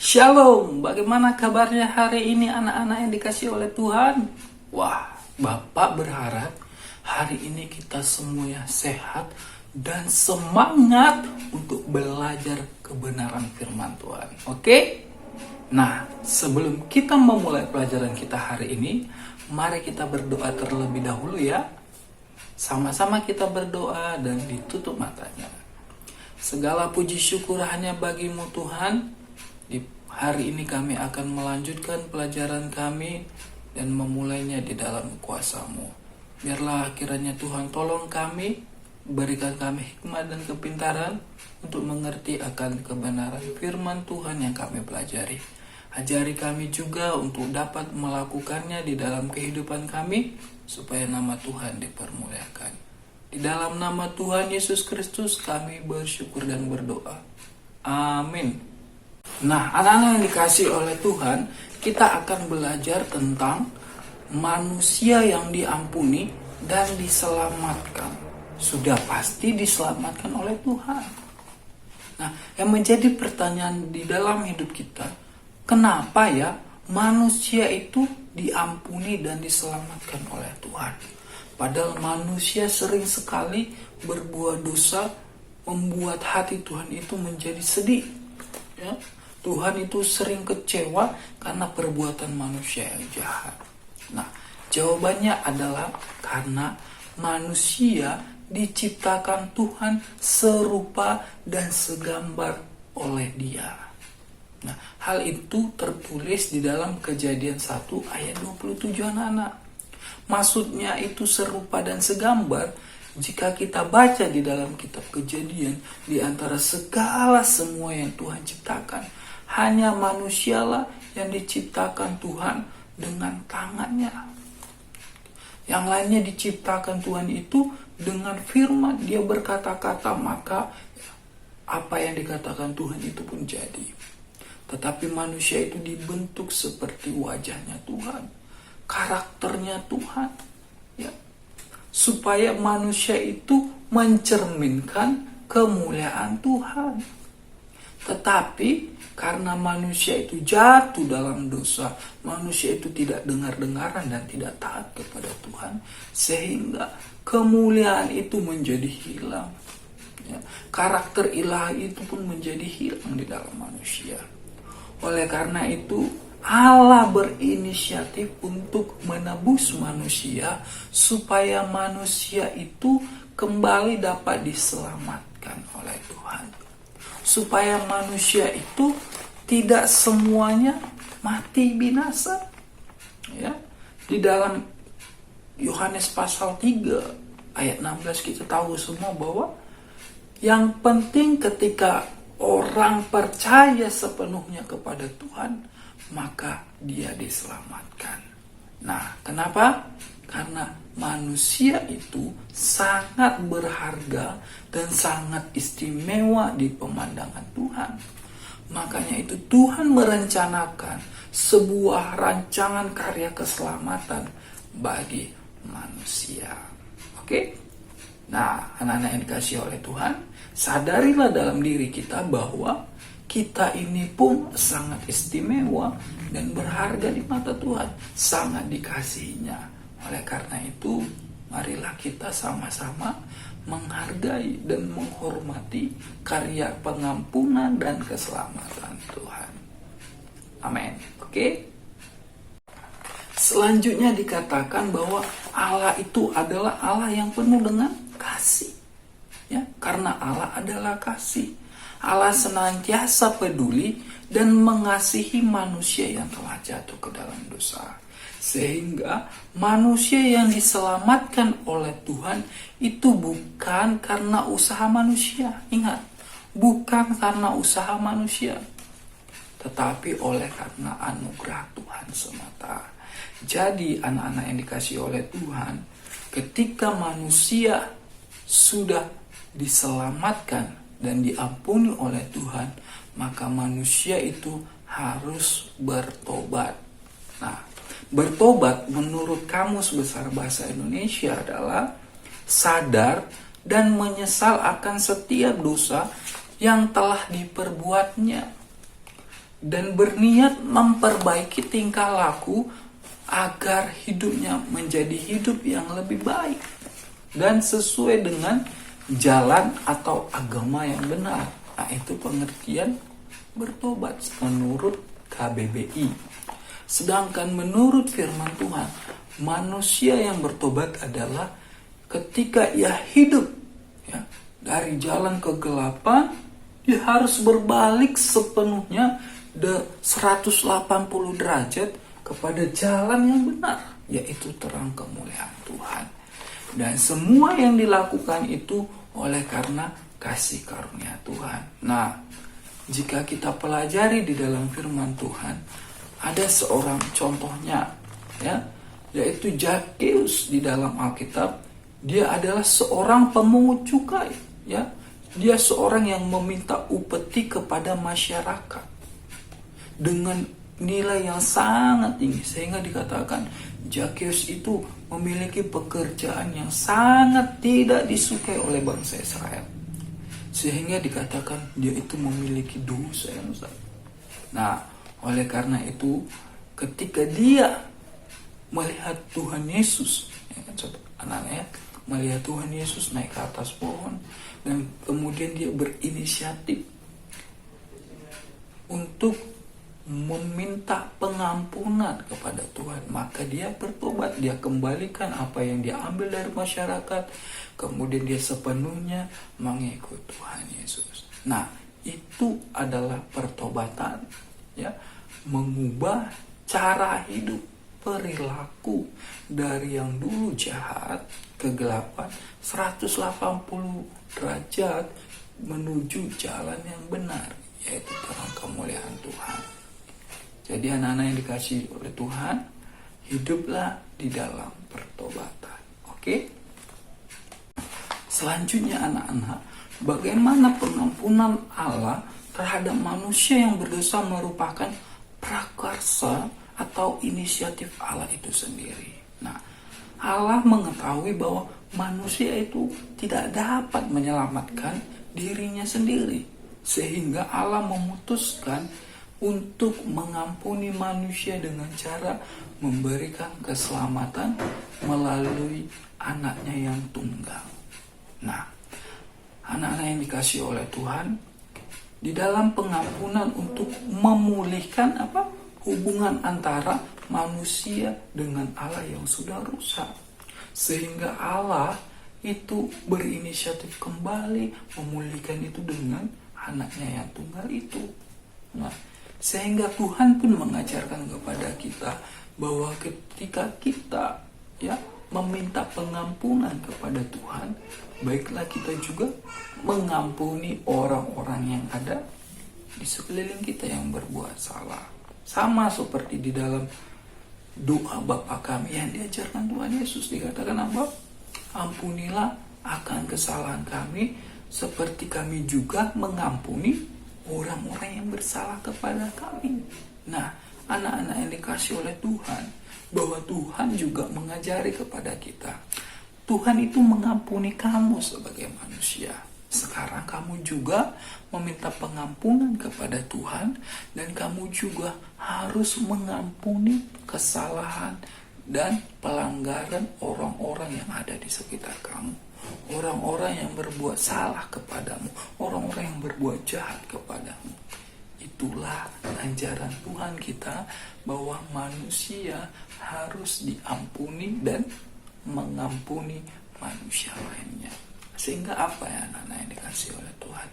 Shalom, bagaimana kabarnya hari ini anak-anak yang dikasih oleh Tuhan? Wah, Bapak berharap hari ini kita semuanya sehat dan semangat untuk belajar kebenaran firman Tuhan. Oke? Nah, sebelum kita memulai pelajaran kita hari ini, mari kita berdoa terlebih dahulu ya. Sama-sama kita berdoa dan ditutup matanya. Segala puji syukur hanya bagimu Tuhan. Di hari ini kami akan melanjutkan pelajaran kami dan memulainya di dalam kuasa-Mu. Biarlah kiranya Tuhan tolong kami, berikan kami hikmat dan kepintaran untuk mengerti akan kebenaran firman Tuhan yang kami pelajari. Ajari kami juga untuk dapat melakukannya di dalam kehidupan kami, supaya nama Tuhan dipermuliakan. Di dalam nama Tuhan Yesus Kristus kami bersyukur dan berdoa. Amin. Nah, anak-anak yang dikasih oleh Tuhan, kita akan belajar tentang manusia yang diampuni dan diselamatkan. Sudah pasti diselamatkan oleh Tuhan. Nah, yang menjadi pertanyaan di dalam hidup kita, kenapa ya manusia itu diampuni dan diselamatkan oleh Tuhan? Padahal manusia sering sekali berbuat dosa, membuat hati Tuhan itu menjadi sedih. Ya, Tuhan itu sering kecewa karena perbuatan manusia yang jahat. Nah, jawabannya adalah karena manusia diciptakan Tuhan serupa dan segambar oleh Dia. Nah, hal itu tertulis di dalam Kejadian 1 ayat 27 anak-anak. Maksudnya itu serupa dan segambar. Jika kita baca di dalam kitab Kejadian, di antara segala semua yang Tuhan ciptakan, hanya manusialah yang diciptakan Tuhan dengan tangannya. Yang lainnya diciptakan Tuhan itu dengan firman. Dia berkata-kata, maka apa yang dikatakan Tuhan itu pun jadi. Tetapi manusia itu dibentuk seperti wajahnya Tuhan, karakternya Tuhan, ya, supaya manusia itu mencerminkan kemuliaan Tuhan. Tetapi karena manusia itu jatuh dalam dosa, manusia itu tidak dengar-dengaran dan tidak taat kepada Tuhan, sehingga kemuliaan itu menjadi hilang. Ya, karakter ilahi itu pun menjadi hilang di dalam manusia. Oleh karena itu, Allah berinisiatif untuk menebus manusia supaya manusia itu kembali dapat diselamatkan oleh Tuhan. Supaya manusia itu tidak semuanya mati binasa. Ya, di dalam Yohanes pasal 3 ayat 16 kita tahu semua bahwa yang penting ketika orang percaya sepenuhnya kepada Tuhan, maka dia diselamatkan. Nah, kenapa? Karena manusia itu sangat berharga dan sangat istimewa di pemandangan Tuhan. Makanya itu Tuhan merencanakan sebuah rancangan karya keselamatan bagi manusia. Oke? Nah, anak-anak yang dikasihi oleh Tuhan, sadarilah dalam diri kita bahwa kita ini pun sangat istimewa dan berharga di mata Tuhan, sangat dikasihinya. Oleh karena itu, marilah kita sama-sama menghargai dan menghormati karya pengampunan dan keselamatan Tuhan. Amin. Oke? Selanjutnya dikatakan bahwa Allah itu adalah Allah yang penuh dengan kasih. Ya, karena Allah adalah kasih. Allah senantiasa peduli dan mengasihi manusia yang telah jatuh ke dalam dosa. Sehingga manusia yang diselamatkan oleh Tuhan itu bukan karena usaha manusia. Ingat, bukan karena usaha manusia, tetapi oleh karena anugerah Tuhan semata. Jadi anak-anak yang dikasihi oleh Tuhan, ketika manusia sudah diselamatkan dan diampuni oleh Tuhan, maka manusia itu harus bertobat. Nah, bertobat menurut Kamus Besar Bahasa Indonesia adalah sadar dan menyesal akan setiap dosa yang telah diperbuatnya. dan berniat memperbaiki tingkah laku agar hidupnya menjadi hidup yang lebih baik dan sesuai dengan jalan atau agama yang benar. Nah, itu pengertian bertobat menurut KBBI. Sedangkan menurut firman Tuhan, manusia yang bertobat adalah ketika ia hidup ya, dari jalan kegelapan, dia harus berbalik sepenuhnya 180 derajat kepada jalan yang benar, yaitu terang kemuliaan Tuhan. Dan semua yang dilakukan itu oleh karena kasih karunia Tuhan. Nah, jika kita pelajari di dalam firman Tuhan, ada seorang contohnya, ya, yaitu Zakheus di dalam Alkitab. Dia adalah seorang pemungut cukai, ya. Dia seorang yang meminta upeti kepada masyarakat dengan nilai yang sangat tinggi, sehingga dikatakan Zakheus itu memiliki pekerjaan yang sangat tidak disukai oleh bangsa Israel, sehingga dikatakan dia itu memiliki dosa yang besar. Nah, oleh karena itu ketika dia melihat Tuhan Yesus, ya kan, anak-anaknya melihat Tuhan Yesus naik ke atas pohon, dan kemudian dia berinisiatif untuk meminta pengampunan kepada Tuhan, maka dia bertobat, dia kembalikan apa yang dia ambil dari masyarakat, kemudian dia sepenuhnya mengikut Tuhan Yesus. Nah, itu adalah pertobatan, ya, mengubah cara hidup, perilaku dari yang dulu jahat, kegelapan, 180 derajat menuju jalan yang benar, yaitu terang kemuliaan Tuhan. Jadi anak-anak yang dikasihi oleh Tuhan, hiduplah di dalam pertobatan. Oke? Selanjutnya anak-anak, bagaimana pengampunan Allah terhadap manusia yang berdosa merupakan prakarsa atau inisiatif Allah itu sendiri. Nah, Allah mengetahui bahwa manusia itu tidak dapat menyelamatkan dirinya sendiri, sehingga Allah memutuskan untuk mengampuni manusia dengan cara memberikan keselamatan melalui anaknya yang tunggal. Nah, anak-anak yang dikasihi oleh Tuhan, di dalam pengampunan untuk memulihkan hubungan antara manusia dengan Allah yang sudah rusak, sehingga Allah itu berinisiatif kembali memulihkan itu dengan anaknya yang tunggal itu. Nah, sehingga Tuhan pun mengajarkan kepada kita bahwa ketika kita meminta pengampunan kepada Tuhan, baiklah kita juga mengampuni orang-orang yang ada di sekeliling kita yang berbuat salah. Sama seperti di dalam doa Bapa kami yang diajarkan Tuhan Yesus, dikatakan apa? Ampunilah akan kesalahan kami seperti kami juga mengampuni orang-orang yang bersalah kepada kami. Nah, anak-anak yang dikasihi oleh Tuhan, bahwa Tuhan juga mengajari kepada kita, Tuhan itu mengampuni kamu sebagai manusia. Sekarang kamu juga meminta pengampunan kepada Tuhan, dan kamu juga harus mengampuni kesalahan dan pelanggaran orang-orang yang ada di sekitar kamu. Orang-orang yang berbuat salah kepadamu, orang-orang yang berbuat jahat kepadamu. Itulah ajaran Tuhan kita, bahwa manusia harus diampuni dan mengampuni manusia lainnya. Sehingga apa ya anak-anak yang dikasihi oleh Tuhan,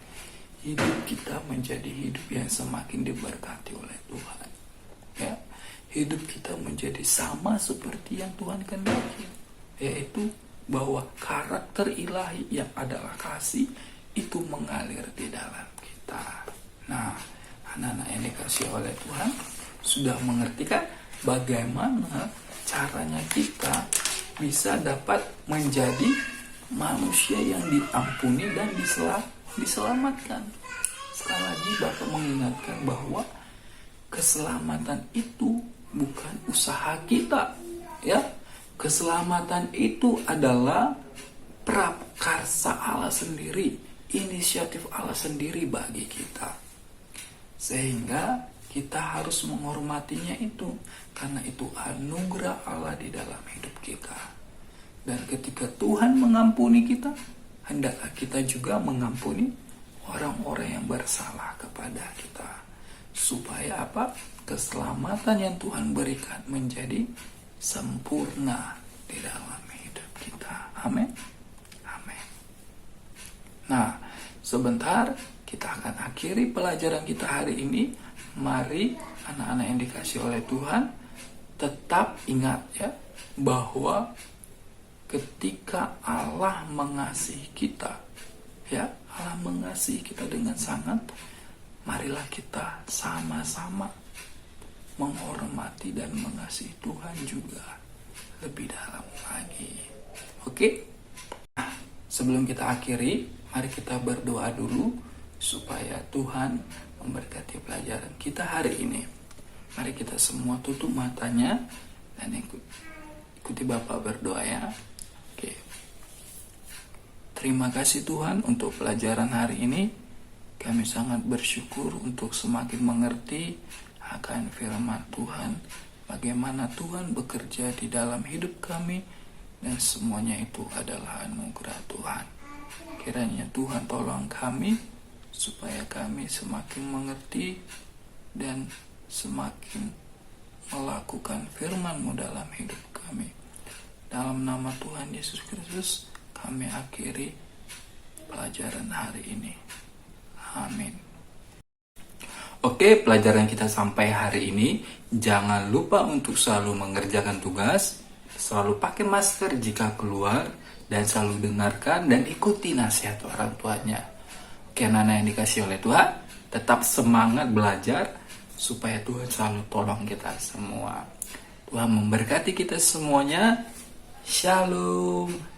hidup kita menjadi hidup yang semakin diberkati oleh Tuhan, ya. Hidup kita menjadi sama seperti yang Tuhan kehendaki, yaitu bahwa karakter ilahi yang adalah kasih itu mengalir di dalam kita. Nah, anak-anak yang dikasihi oleh Tuhan sudah mengerti kan bagaimana caranya kita bisa dapat menjadi manusia yang diampuni dan diselamatkan. Sekali lagi Bapak mengingatkan bahwa keselamatan itu bukan usaha kita, ya. Keselamatan itu adalah prakarsa Allah sendiri, inisiatif Allah sendiri bagi kita. Sehingga kita harus menghormatinya itu, karena itu anugerah Allah di dalam hidup kita. Dan ketika Tuhan mengampuni kita, hendaklah kita juga mengampuni orang-orang yang bersalah kepada kita. Supaya apa? Keselamatan yang Tuhan berikan menjadi sempurna di dalam hidup kita. Amin. Amin. Nah, sebentar kita akan akhiri pelajaran kita hari ini. Mari anak-anak yang dikasih oleh Tuhan, tetap ingat ya, bahwa ketika Allah mengasihi kita, ya, Allah mengasihi kita dengan sangat, marilah kita sama-sama menghormati dan mengasihi Tuhan juga lebih dalam lagi. Oke? Nah, sebelum kita akhiri, mari kita berdoa dulu supaya Tuhan memberkati pelajaran kita hari ini. Mari kita semua tutup matanya dan ikuti Bapak berdoa ya. Oke. Terima kasih Tuhan untuk pelajaran hari ini. Kami sangat bersyukur untuk semakin mengerti akan firman Tuhan, bagaimana Tuhan bekerja di dalam hidup kami, dan semuanya itu adalah anugerah Tuhan. Kiranya Tuhan tolong kami supaya kami semakin mengerti dan semakin melakukan firman-Mu dalam hidup kami. Dalam nama Tuhan Yesus Kristus, kami akhiri pelajaran hari ini. Amin. Oke, pelajaran kita sampai hari ini. Jangan lupa untuk selalu mengerjakan tugas, selalu pakai masker jika keluar, dan selalu dengarkan dan ikuti nasihat orang tuanya. Oke, anak-anak yang dikasih oleh Tuhan, tetap semangat belajar supaya Tuhan selalu tolong kita semua. Tuhan memberkati kita semuanya. Shalom.